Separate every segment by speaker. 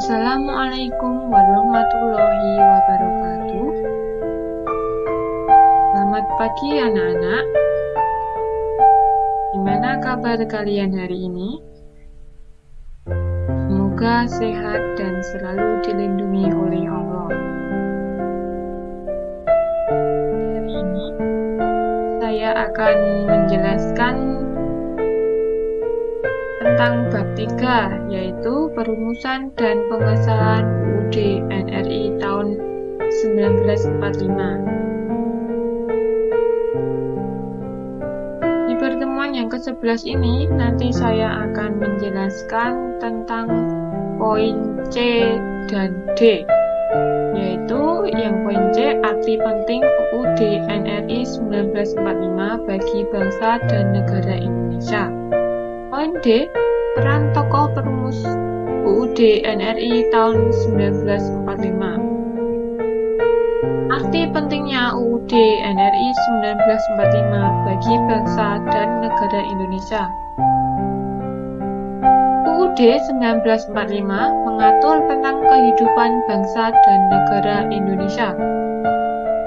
Speaker 1: Assalamualaikum warahmatullahi wabarakatuh. Selamat pagi anak-anak. Gimana kabar kalian hari ini? Semoga sehat dan selalu dilindungi oleh Allah. Hari ini saya akan menjelaskan tentang bab 3, yaitu perumusan dan pengesahan UUD NRI tahun 1945. Di pertemuan yang ke-11 ini, nanti saya akan menjelaskan tentang poin C dan D, yaitu yang poin C, arti penting UUD NRI 1945 bagi bangsa dan negara Indonesia. Poin D, peran tokoh perumus UUD NRI tahun 1945. Arti pentingnya UUD NRI 1945 bagi bangsa dan negara Indonesia. UUD 1945 mengatur tentang kehidupan bangsa dan negara Indonesia.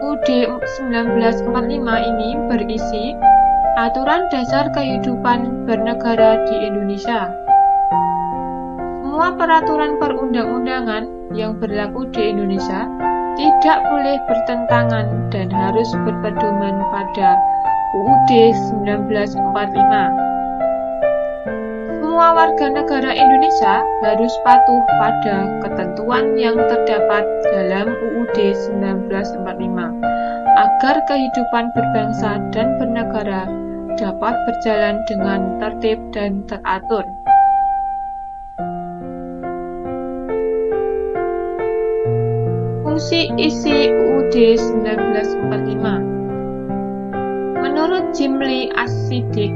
Speaker 1: UUD 1945 ini berisi aturan dasar kehidupan bernegara di Indonesia. Semua peraturan perundang-undangan yang berlaku di Indonesia tidak boleh bertentangan dan harus berpedoman pada UUD 1945. Semua warga negara Indonesia harus patuh pada ketentuan yang terdapat dalam UUD 1945 agar kehidupan berbangsa dan bernegara dapat berjalan dengan tertib dan teratur. Fungsi isi UUD 1945. Menurut Jimli As-Siddiq,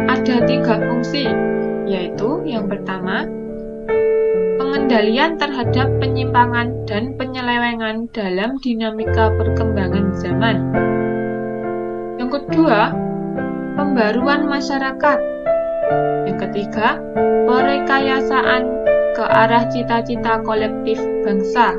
Speaker 1: ada 3 fungsi, yaitu yang pertama, pengendalian terhadap penyimpangan dan penyelewengan dalam dinamika perkembangan zaman. Yang kedua, pembaruan masyarakat. Yang ketiga, perekayasaan ke arah cita-cita kolektif bangsa.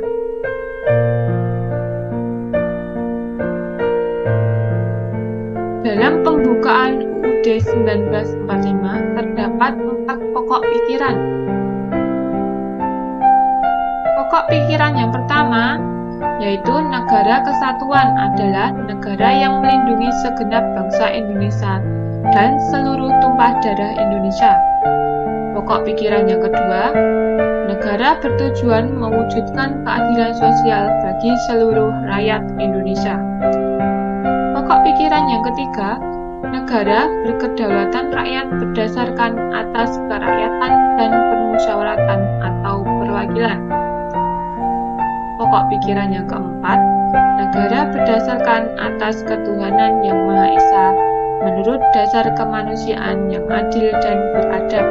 Speaker 1: Dalam pembukaan UUD 1945 terdapat 4 pokok pikiran. Pokok pikiran yang pertama, yaitu negara kesatuan adalah negara yang melindungi segenap bangsa Indonesia dan seluruh tumpah darah Indonesia. Pokok pikiran yang kedua, negara bertujuan mewujudkan keadilan sosial bagi seluruh rakyat Indonesia. Pokok pikiran yang ketiga, negara berkedaulatan rakyat berdasarkan atas kerakyatan dan permusyawaratan atau perwakilan. Pokok pikiran yang keempat, negara berdasarkan atas ketuhanan yang Maha Esa menurut dasar kemanusiaan yang adil dan beradab.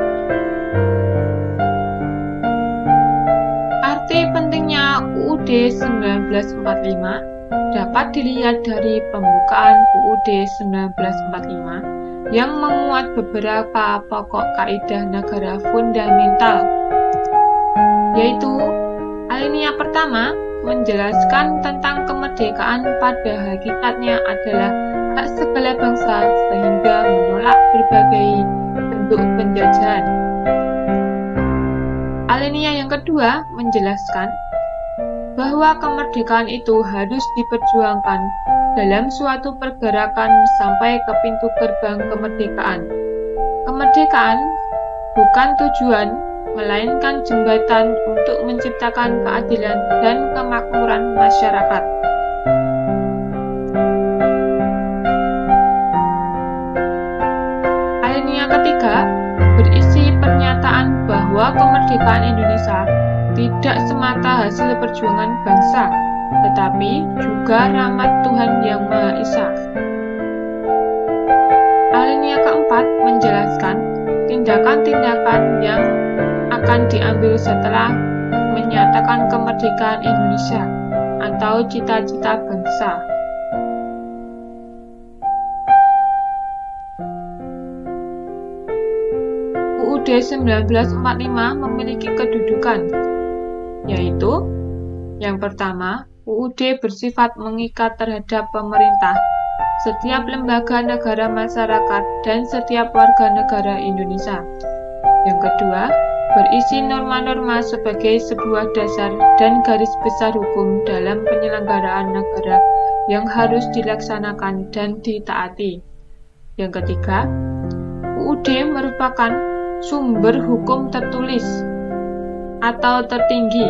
Speaker 1: Arti pentingnya UUD 1945 dapat dilihat dari pembukaan UUD 1945 yang memuat beberapa pokok kaidah negara fundamental, yaitu alinea pertama menjelaskan tentang kemerdekaan pada hakikatnya adalah hak segala bangsa sehingga menolak berbagai bentuk penjajahan. Alinea yang kedua menjelaskan bahwa kemerdekaan itu harus diperjuangkan dalam suatu pergerakan sampai ke pintu gerbang kemerdekaan. Kemerdekaan bukan tujuan, melainkan jembatan untuk menciptakan keadilan dan kemakmuran masyarakat. Alinea ketiga berisi pernyataan bahwa kemerdekaan Indonesia tidak semata hasil perjuangan bangsa, tetapi juga rahmat Tuhan Yang Maha Esa. Alinea keempat menjelaskan tindakan-tindakan yang akan diambil setelah menyatakan kemerdekaan Indonesia atau cita-cita bangsa. UUD 1945 memiliki kedudukan. yaitu yang pertama, UUD bersifat mengikat terhadap pemerintah, setiap lembaga negara masyarakat, dan setiap warga negara Indonesia. Yang kedua, berisi norma-norma sebagai sebuah dasar dan garis besar hukum dalam penyelenggaraan negara yang harus dilaksanakan dan ditaati. Yang ketiga, UUD merupakan sumber hukum tertulis atau tertinggi.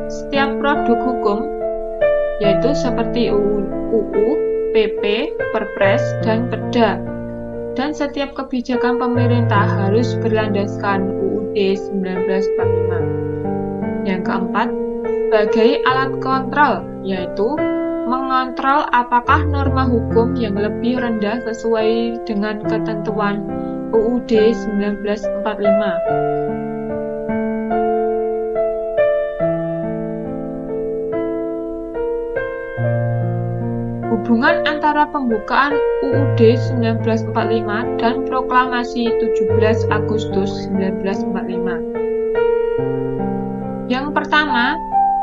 Speaker 1: Setiap produk hukum, yaitu seperti UU, PP, Perpres, dan Perda, dan setiap kebijakan pemerintah harus berlandaskan UUD 1945. Yang keempat, sebagai alat kontrol, yaitu mengontrol apakah norma hukum yang lebih rendah sesuai dengan ketentuan UUD 1945. Hubungan antara pembukaan UUD 1945 dan Proklamasi 17 Agustus 1945. Yang pertama,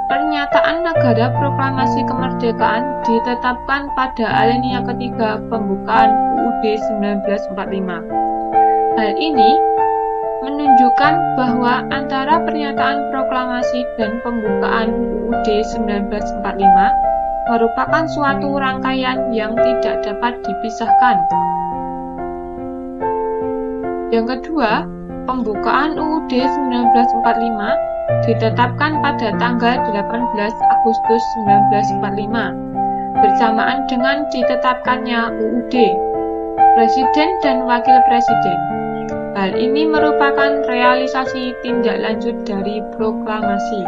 Speaker 1: pernyataan negara Proklamasi Kemerdekaan ditetapkan pada alinea ketiga pembukaan UUD 1945. Hal ini menunjukkan bahwa antara pernyataan proklamasi dan pembukaan UUD 1945 merupakan suatu rangkaian yang tidak dapat dipisahkan. Yang kedua, pembukaan UUD 1945 ditetapkan pada tanggal 18 Agustus 1945, bersamaan dengan ditetapkannya UUD, Presiden dan Wakil Presiden. Hal ini merupakan realisasi tindak lanjut dari proklamasi.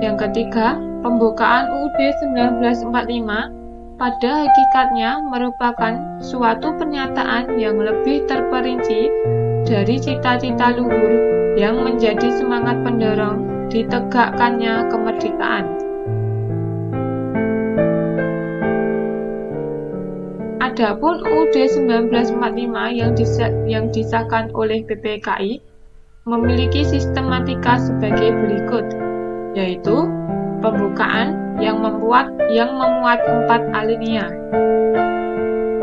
Speaker 1: Yang ketiga, pembukaan UUD 1945 pada hakikatnya merupakan suatu pernyataan yang lebih terperinci dari cita-cita luhur yang menjadi semangat pendorong ditegakkannya kemerdekaan. Adapun UUD 1945 yang disahkan oleh PPKI memiliki sistematika sebagai berikut, yaitu pembukaan yang memuat 4 alinea,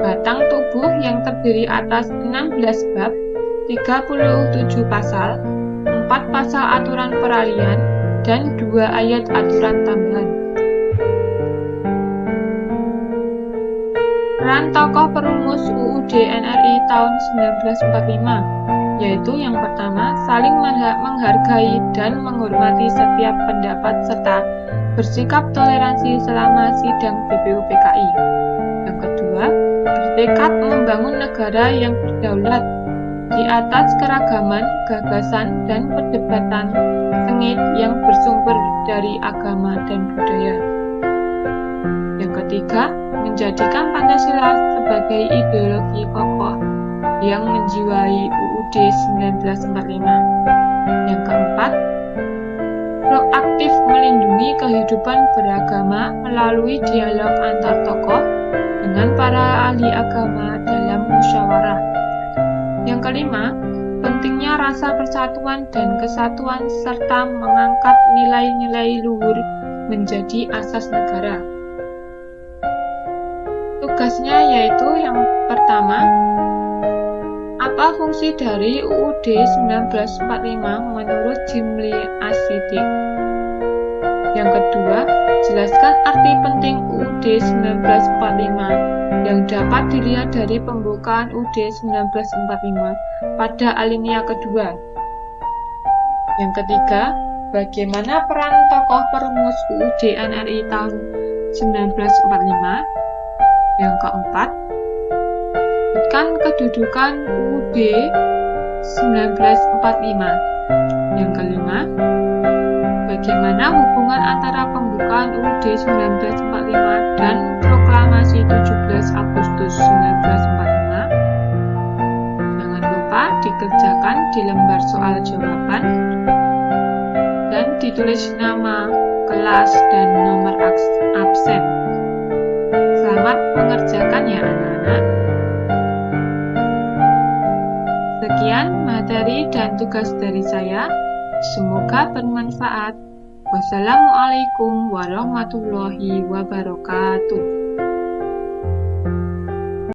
Speaker 1: batang tubuh yang terdiri atas 16 bab, 37 pasal, 4 pasal aturan peralihan, dan 2 ayat aturan tambahan. Peran tokoh perumus UUD NRI tahun 1945, yaitu yang pertama, saling menghargai dan menghormati setiap pendapat serta bersikap toleransi selama sidang BPUPKI. Yang kedua, bertekad membangun negara yang berdaulat di atas keragaman, gagasan, dan perdebatan sengit yang bersumber dari agama dan budaya. Yang ketiga, menjadikan Pancasila sebagai ideologi kokoh yang menjiwai UUD 1945. Yang keempat, proaktif melindungi kehidupan beragama melalui dialog antar tokoh dengan para ahli agama dalam musyawarah. Yang kelima, pentingnya rasa persatuan dan kesatuan serta mengangkat nilai-nilai luhur menjadi asas negara. Tugasnya yaitu yang pertama, apa fungsi dari UUD 1945 menurut Jimli As-Siddiq? Yang kedua, jelaskan arti penting UUD 1945 yang dapat dilihat dari pembukaan UUD 1945 pada alinea kedua. Yang ketiga, bagaimana peran tokoh perumus UUD NRI tahun 1945? Yang keempat, sebutkan kedudukan UUD 1945. Yang kelima, bagaimana hubungan antara pembukaan UUD 1945 dan Proklamasi 17 Agustus 1945? Jangan lupa dikerjakan di lembar soal jawaban dan ditulis nama, kelas, dan nomor absen. Selamat mengerjakan ya anak-anak. Sekian materi dan tugas dari saya. Semoga bermanfaat. Wassalamualaikum warahmatullahi wabarakatuh.